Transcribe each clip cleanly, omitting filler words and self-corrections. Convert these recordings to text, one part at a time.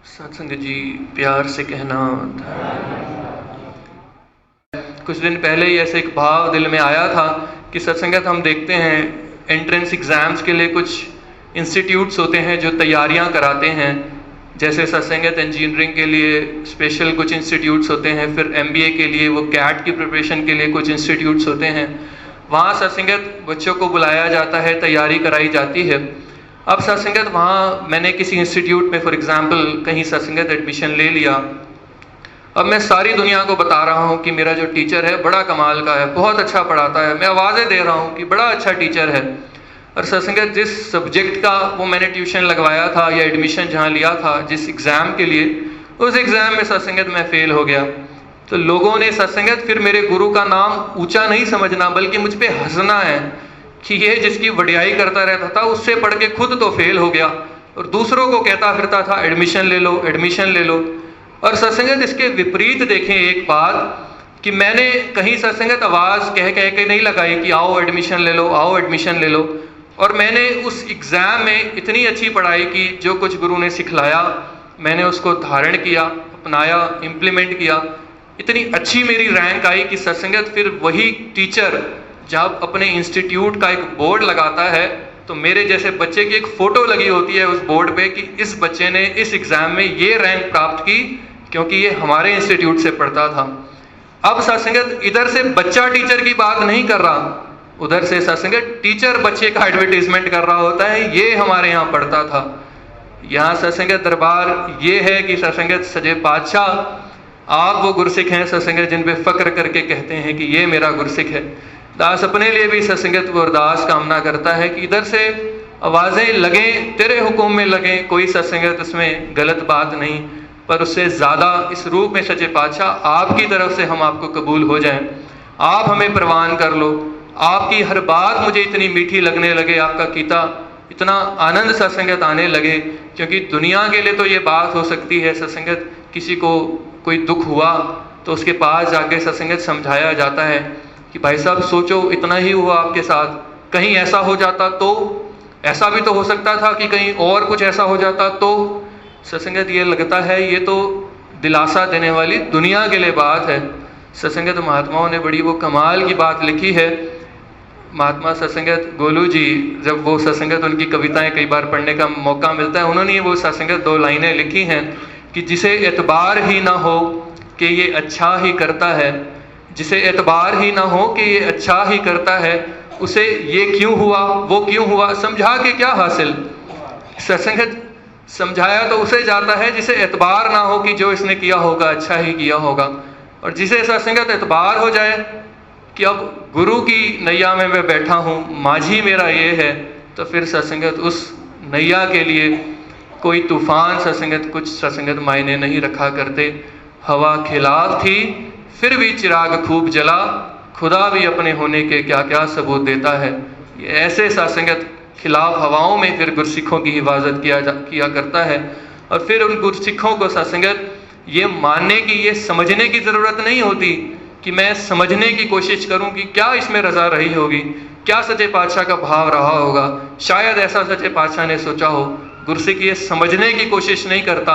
सत्संग जी प्यार से कहना। कुछ दिन पहले ही ऐसे एक भाव दिल में आया था कि सत्संगत हम देखते हैं एंट्रेंस एग्ज़ाम्स के लिए कुछ इंस्टीट्यूट्स होते हैं जो तैयारियां कराते हैं। जैसे सत्संगत इंजीनियरिंग के लिए स्पेशल कुछ इंस्टीट्यूट्स होते हैं, फिर MBA के लिए वो कैट की प्रिपरेशन के लिए कुछ इंस्टीट्यूट्स होते हैं। वहाँ सत्संगत बच्चों को बुलाया जाता है, तैयारी कराई जाती है। अब सत्संगत वहाँ मैंने किसी इंस्टीट्यूट में फॉर एग्जांपल कहीं सत्संगत एडमिशन ले लिया। अब मैं सारी दुनिया को बता रहा हूँ कि मेरा जो टीचर है बड़ा कमाल का है, बहुत अच्छा पढ़ाता है, मैं आवाज़ें दे रहा हूँ कि बड़ा अच्छा टीचर है। और सत्संगत जिस सब्जेक्ट का वो मैंने ट्यूशन लगवाया था या एडमिशन जहाँ लिया था जिस एग्ज़ाम के लिए, उस एग्ज़ाम में सत्संगत मैं फ़ेल हो गया। तो लोगों ने सत्संगत फिर मेरे गुरु का नाम ऊँचा नहीं समझना बल्कि मुझ पर हंसना है कि ये जिसकी वडियाई करता रहता था उससे पढ़ के खुद तो फेल हो गया और दूसरों को कहता फिरता था एडमिशन ले लो, एडमिशन ले लो। और सत्संगत इसके विपरीत देखें एक बात कि मैंने कहीं सत्संगत आवाज़ कह के नहीं लगाई कि आओ एडमिशन ले लो, आओ एडमिशन ले लो। और मैंने उस एग्ज़ाम में इतनी अच्छी पढ़ाई की, जो कुछ गुरु ने सिखलाया मैंने उसको धारण किया, अपनाया, इम्प्लीमेंट किया। इतनी अच्छी मेरी रैंक आई कि सत्संगत फिर वही टीचर जब अपने इंस्टीट्यूट का एक बोर्ड लगाता है तो मेरे जैसे बच्चे की एक फ़ोटो लगी होती है उस बोर्ड पे कि इस बच्चे ने इस एग्ज़ाम में ये रैंक प्राप्त की क्योंकि ये हमारे इंस्टीट्यूट से पढ़ता था। अब सत्संगत इधर से बच्चा टीचर की बात नहीं कर रहा, उधर से सत्संगत टीचर बच्चे का एडवर्टीजमेंट कर रहा होता है, ये हमारे यहाँ पढ़ता था। यहाँ सत्संगत दरबार ये है कि सत्संगत सजे पातशाह आप वो गुरसिख हैं सत्संगत जिन पे फ़क्र करके कहते हैं कि ये मेरा गुरसिख है। दास अपने लिए भी सत्संगत वो अरदास कामना करता है कि इधर से आवाज़ें लगें, तेरे हुक्म में लगें, कोई सत्संगत उसमें गलत बात नहीं, पर उससे ज़्यादा इस रूप में सच्चे पातशाह आपकी तरफ से हम आपको कबूल हो जाएं। आप हमें प्रवान कर लो, आपकी हर बात मुझे इतनी मीठी लगने लगे, आपका कीता इतना आनंद सत्संगत आने लगे। क्योंकि दुनिया के लिए तो ये बात हो सकती है सत्संगत, किसी को कोई दुख हुआ तो उसके पास जाके सत्संगत समझाया जाता है कि भाई साहब सोचो इतना ही हुआ आपके साथ, कहीं ऐसा हो जाता तो, ऐसा भी तो हो सकता था कि कहीं और कुछ ऐसा हो जाता तो। सत्संगत ये लगता है ये तो दिलासा देने वाली दुनिया के लिए बात है। सत्संगत महात्माओं ने बड़ी वो कमाल की बात लिखी है। महात्मा सत्संगत गोलू जी, जब वो सत्संगत उनकी कविताएं कई बार पढ़ने का मौका मिलता है, उन्होंने वो सत्संगत 2 लाइनें लिखी हैं कि जिसे एतबार ही ना हो कि ये अच्छा ही करता है, जिसे एतबार ही ना हो कि ये अच्छा ही करता है, उसे ये क्यों हुआ वो क्यों हुआ समझा के क्या हासिल। सत्संगत समझाया तो उसे जाता है जिसे एतबार ना हो कि जो इसने किया होगा अच्छा ही किया होगा, और जिसे सत्संगत एतबार हो जाए कि अब गुरु की नैया में मैं बैठा हूँ, माझी मेरा ये है, तो फिर सत्संगत उस नैया के लिए कोई तूफान सत्संगत कुछ सत्संगत मायने नहीं रखा करते। हवा खिलाफ थी फिर भी चिराग खूब जला, खुदा भी अपने होने के क्या क्या सबूत देता है। ये ऐसे सत्संगत खिलाफ हवाओं में फिर गुरसिखों की हिफाजत किया करता है। और फिर उन गुरसिखों को सत्संगत ये मानने की, ये समझने की ज़रूरत नहीं होती कि मैं समझने की कोशिश करूं कि क्या इसमें रजा रही होगी, क्या सच्चे पातशाह का भाव रहा होगा। शायद ऐसा सच्चे पातशाह ने सोचा हो। गुरसिख ये समझने की कोशिश नहीं करता,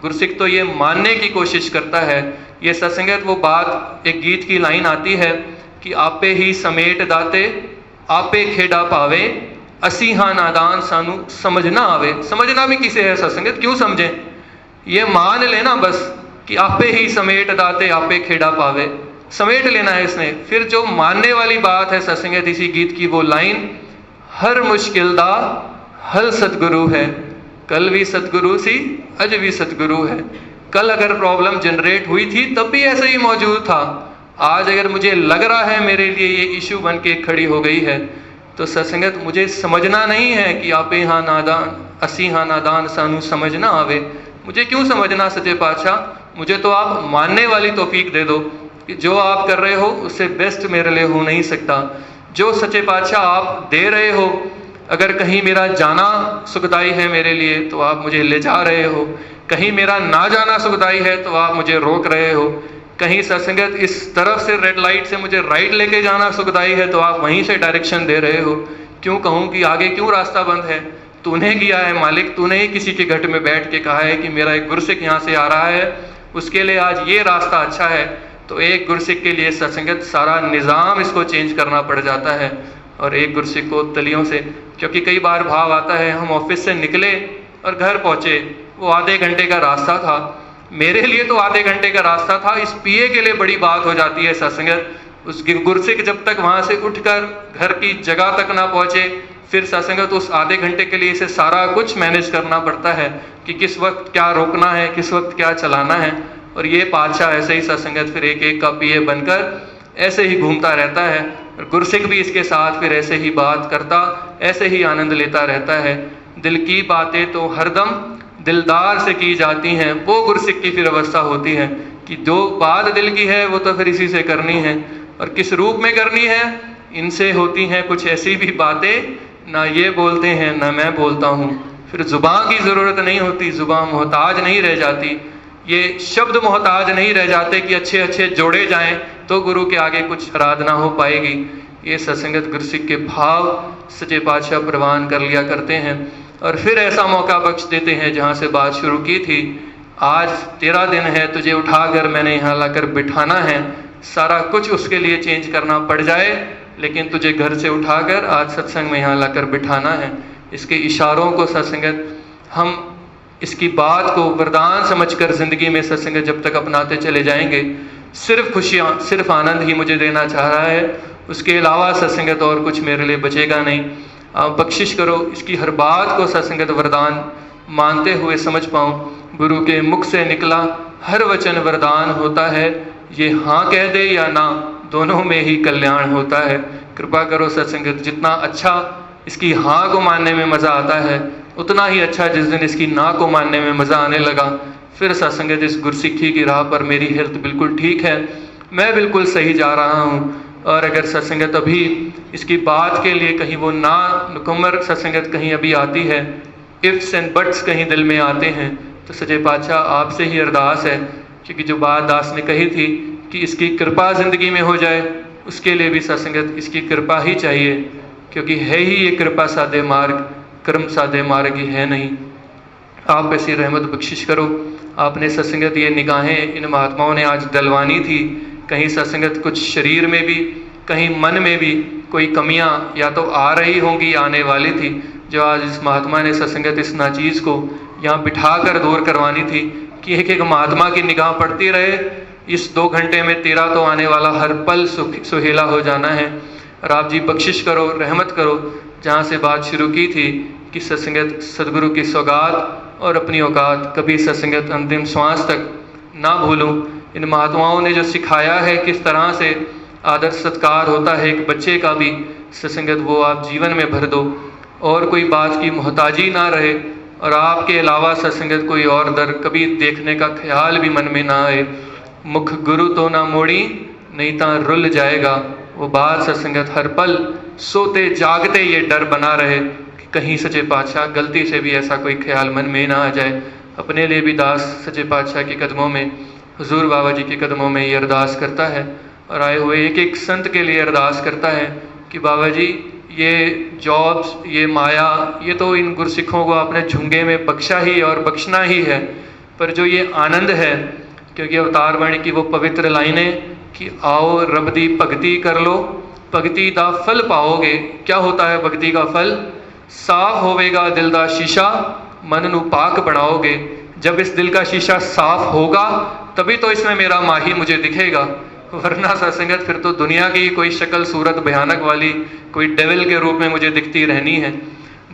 गुरसिख तो ये मानने की कोशिश करता है। ये सत्संगत वो बात, एक गीत की लाइन आती है कि आपे ही समेट दाते आपे खेड़ा पावे, असी हाँ नादान सानू समझना आवे। समझना भी किसे है सत्संगत, क्यों समझें, ये मान लेना बस कि आपे ही समेट दाते आपे खेड़ा पावे, समेट लेना है इसने। फिर जो मानने वाली बात है सत्संगत, इसी गीत की वो लाइन, हर मुश्किल दा हल सतगुरु है, कल भी सतगुरु सी अज भी सतगुरु है। कल अगर प्रॉब्लम जनरेट हुई थी तब भी ऐसे ही मौजूद था, आज अगर मुझे लग रहा है मेरे लिए ये इशू बन के खड़ी हो गई है, तो सत्संगत मुझे समझना नहीं है कि आप यहाँ नादान असी हाँ नादान सानू समझना आवे। मुझे क्यों समझना सच्चे पातशाह, मुझे तो आप मानने वाली तौफीक दे दो कि जो आप कर रहे हो उससे बेस्ट मेरे लिए हो नहीं सकता। जो सच्चे पातशाह आप दे रहे हो, अगर कहीं मेरा जाना सुखदाई है मेरे लिए तो आप मुझे ले जा रहे हो, कहीं मेरा ना जाना सुखदाई है तो आप मुझे रोक रहे हो, कहीं सत्संगत इस तरफ से रेड लाइट से मुझे राइट लेके जाना सुखदाई है तो आप वहीं से डायरेक्शन दे रहे हो। क्यों कहूँ कि आगे क्यों रास्ता बंद है, तूने किया है मालिक, तूने ही किसी के घट में बैठ के कहा है कि मेरा एक गुरसिख यहाँ से आ रहा है, उसके लिए आज ये रास्ता अच्छा है। तो एक गुरसिख के लिए सत्संगत सारा निज़ाम इसको चेंज करना पड़ जाता है। और एक गुरसिख को तलियों से, क्योंकि कई बार भाव आता है हम ऑफिस से निकले और घर पहुँचे, वो आधे घंटे का रास्ता था, मेरे लिए तो आधे घंटे का रास्ता था, इस पिए के लिए बड़ी बात हो जाती है सत्संगत। उस गुरसिख जब तक वहाँ से उठकर घर की जगह तक ना पहुँचे, फिर सत्संगत उस आधे घंटे के लिए इसे सारा कुछ मैनेज करना पड़ता है कि किस वक्त क्या रोकना है, किस वक्त क्या चलाना है। और ये पातशाह ऐसे ही सत्संगत फिर एक एक का पिए बनकर ऐसे ही घूमता रहता है, और गुरसिख भी इसके साथ फिर ऐसे ही बात करता, ऐसे ही आनंद लेता रहता है। दिल की बातें तो हरदम दिलदार से की जाती हैं, वो गुरसिख की फिर अवस्था होती है कि जो बात दिल की है वो तो फिर इसी से करनी है। और किस रूप में करनी है, इनसे होती हैं कुछ ऐसी भी बातें, ना ये बोलते हैं ना मैं बोलता हूँ। फिर जुबान की ज़रूरत नहीं होती, जुबान मोहताज नहीं रह जाती, ये शब्द मोहताज नहीं रह जाते कि अच्छे अच्छे जोड़े जाएं तो गुरु के आगे कुछ आराधना हो पाएगी। ये सत्संगत गुरसिख के भाव सच्चे पातशाह प्रवान कर लिया करते हैं। और फिर ऐसा मौका बख्श देते हैं जहाँ से बात शुरू की थी, आज तेरा दिन है, तुझे उठाकर मैंने यहाँ लाकर बिठाना है, सारा कुछ उसके लिए चेंज करना पड़ जाए, लेकिन तुझे घर से उठाकर आज सत्संग में यहाँ लाकर बिठाना है। इसके इशारों को सत्संगत हम इसकी बात को वरदान समझकर ज़िंदगी में सत्संगत जब तक अपनाते चले जाएंगे, सिर्फ खुशियाँ सिर्फ आनंद ही मुझे देना चाह रहा है, उसके अलावा सत्संगत और कुछ मेरे लिए बचेगा नहीं। आप बख्शिश करो इसकी हर बात को सत्संगत वरदान मानते हुए समझ पाऊँ। गुरु के मुख से निकला हर वचन वरदान होता है, ये हाँ कह दे या ना, दोनों में ही कल्याण होता है। कृपा करो सत्संगत, जितना अच्छा इसकी हाँ को मानने में मज़ा आता है, उतना ही अच्छा जिस दिन इसकी ना को मानने में मज़ा आने लगा, फिर सत्संगत इस गुरसिखी की राह पर मेरी हेल्थ बिल्कुल ठीक है, मैं बिल्कुल सही जा रहा हूँ। और अगर सत्संगत अभी इसकी बात के लिए कहीं वो ना नुकम्मर सत्संगत कहीं अभी आती है, इफ्स एंड बट्स कहीं दिल में आते हैं, तो सच्चे पातशाह आपसे ही अरदास है, क्योंकि जो बात दास ने कही थी कि इसकी कृपा ज़िंदगी में हो जाए, उसके लिए भी सत्संगत इसकी कृपा ही चाहिए, क्योंकि है ही ये कृपा सादे मार्ग, कर्म सादे मार्ग ही है नहीं। आप ऐसी रहमत बख्शिश करो। आपने सत्संगत ये निगाहें इन महात्माओं ने आज दलवानी थी, कहीं सत्संगत कुछ शरीर में भी कहीं मन में भी कोई कमियां या तो आ रही होंगी, आने वाली थी, जो आज इस महात्मा ने सत्संगत इस नाचीज़ को यहाँ बिठा कर दूर करवानी थी कि एक एक महात्मा की निगाह पड़ती रहे। इस 2 घंटे में तेरा तो आने वाला हर पल सुहेला हो जाना है। और आप जी बख्शिश करो, रहमत करो, जहाँ से बात शुरू की थी कि सत्संगत सदगुरु की सौगात और अपनी औकात कभी सत्संगत अंतिम श्वास तक ना भूलूं। इन महात्माओं ने जो सिखाया है किस तरह से आदर सत्कार होता है एक बच्चे का भी, सत्संगत वो आप जीवन में भर दो, और कोई बात की मोहताजी ना रहे, और आपके अलावा सत्संगत कोई और दर कभी देखने का ख्याल भी मन में ना आए। मुख गुरु तो ना मोड़ी, नहीं ता रुल जाएगा। वो बात सत्संगत हर पल सोते जागते ये डर बना रहे कि कहीं सच्चे पातशाह गलती से भी ऐसा कोई ख्याल मन में ना आ जाए। अपने लिए भी दास सच्चे पातशाह के कदमों में, हुजूर बाबा जी के कदमों में ये अरदास करता है, और आए हुए एक एक संत के लिए अरदास करता है कि बाबा जी ये जॉब्स, ये माया, ये तो इन गुरसिखों को आपने झुंगे में बख्शा ही और बख्शना ही है, पर जो ये आनंद है, क्योंकि अवतार वाणी की वो पवित्र लाइनें कि आओ रब दी भगती कर लो, भगती दा फल पाओगे। क्या होता है भगती का फल? साफ होवेगा दिल दा शीशा, मन नू पाक बनाओगे। जब इस दिल का शीशा साफ होगा तभी तो इसमें मेरा माही मुझे दिखेगा, वरना सत्संगत फिर तो दुनिया की कोई शक्ल सूरत भयानक वाली कोई डेविल के रूप में मुझे दिखती रहनी है।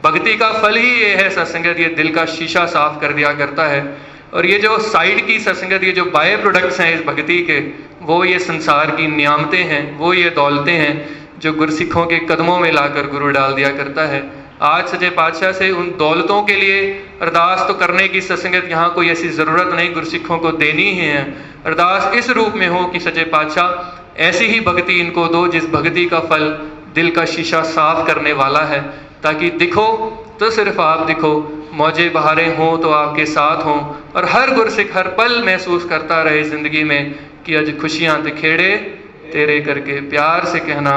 भक्ति का फल ही ये है सत्संगत, ये दिल का शीशा साफ कर दिया करता है। और ये जो साइड की सत्संगत, ये जो बाय प्रोडक्ट्स हैं इस भक्ति के, वो ये संसार की नियामतें हैं, वो ये दौलतें हैं जो गुरसिखों के कदमों में लाकर गुरु डाल दिया करता है। आज सच्चे पातशाह से उन दौलतों के लिए अरदास तो करने की सत्संगत यहाँ कोई ऐसी ज़रूरत नहीं, गुरसिखों को देनी ही है। अरदास इस रूप में हो कि सच्चे पातशाह ऐसी ही भक्ति इनको दो जिस भक्ति का फल दिल का शीशा साफ करने वाला है, ताकि दिखो तो सिर्फ आप दिखो, मौजे बहारें हों तो आपके साथ हों, और हर गुरसिख हर पल महसूस करता रहे ज़िंदगी में कि आज खुशियाँ दिखेड़े तेरे करके। प्यार से कहना